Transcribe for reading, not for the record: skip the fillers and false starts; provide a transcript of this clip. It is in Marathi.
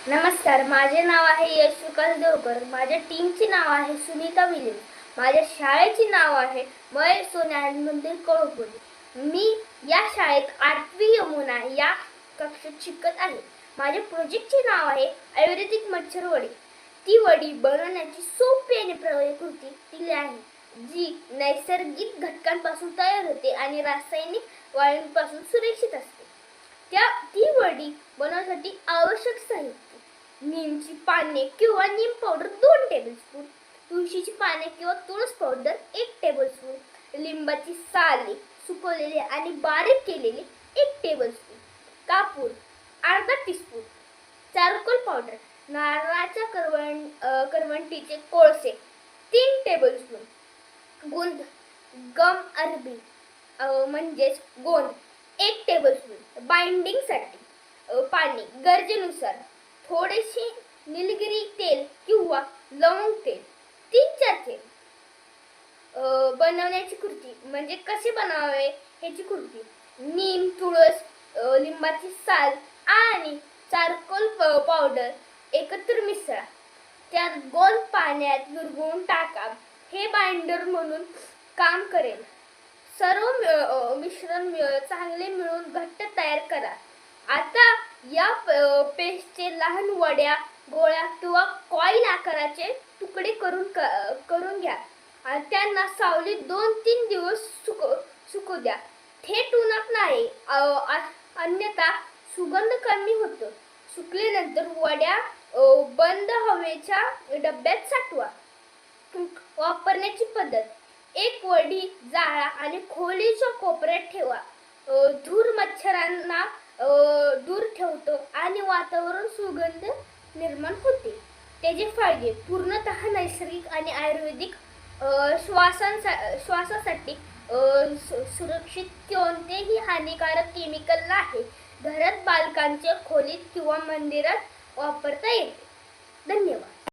नमस्कार, माझे नाव आहे यश विकास देवकर. माझ्या टीमचे नाव आहे सुनीता विलियम. माझ्या शाळेचे नाव आहे महेश सोन्यान मंदिर कळोपुरी. मी या शाळेत 8वी यमुना या कक्षेत शिकत आहे. माझ्या प्रोजेक्टचे नाव आहे आयुर्वेदिक मच्छर वडी. ती वडी बनवण्याची सोपी आणि प्रभावी कृती दिली आहे, जी नैसर्गिक घटकांपासून तयार होते आणि रासायनिक वायूंपासून सुरक्षित असते. ती वडी बनवण्यासाठी आवश्यक साहित्य: नीमची पाने किंवा नीम पावडर 2 टेबलस्पून, तुळशीची पाने किंवा तुळस पावडर 1 टेबलस्पून, लिंबाची साले सुकवलेले आणि बारीक केलेले 1 टेबलस्पून, कापूर अर्धा टीस्पून, चारकोल पावडर, नारळाच्या करवंटीचे कोळसे 3 टेबलस्पून, गोंद गम अरबी म्हणजेच गोंद 1 टेबलस्पून, बाइंडिंगसाठी पाणी गरजेनुसार, थोडेसे निलगिरी तेल किंवा लवंग तेल 3-4 थेंब. बनवण्याची कृती म्हणजे कसे बनावे ह्याची कृती: नीम, तुळस, लिंबाची साल आणि चारकोल पावडर एकत्र मिसळा. त्यात गोंद पाण्यात विरघळवून टाका. हे बाइंडर म्हणून काम करेल. सर्व मिश्रण चांगले मिळून घट्ट तयार करा. आता या पेस्टचे लहान वड्या, गोळ्या किंवा कॉईल आकाराचे तुकडे करून घ्या आणि त्यांना सावलीत 2-3 दिवस सुकू द्या. थेट उन्हात नाही, अन्यथा सुगंध कमी होतो. सुकल्यानंतर वड्या बंद हवेच्या डब्यात साठवा. वापरण्याची पद्धत: 1 वडी जाळा आणि खोलीच्या कोपऱ्यात ठेवा. धूर मच्छरांना दूर ठेवतो आणि वातावरण सुगंध निर्माण होते. त्याचे फायदे: पूर्णतः नैसर्गिक आणि आयुर्वेदिक, श्वासासाठी सुरक्षित, कोणतेही हानिकारक केमिकल नाही. घरात, बालकांच्या खोलीत किंवा मंदिरात वापरता येते. धन्यवाद.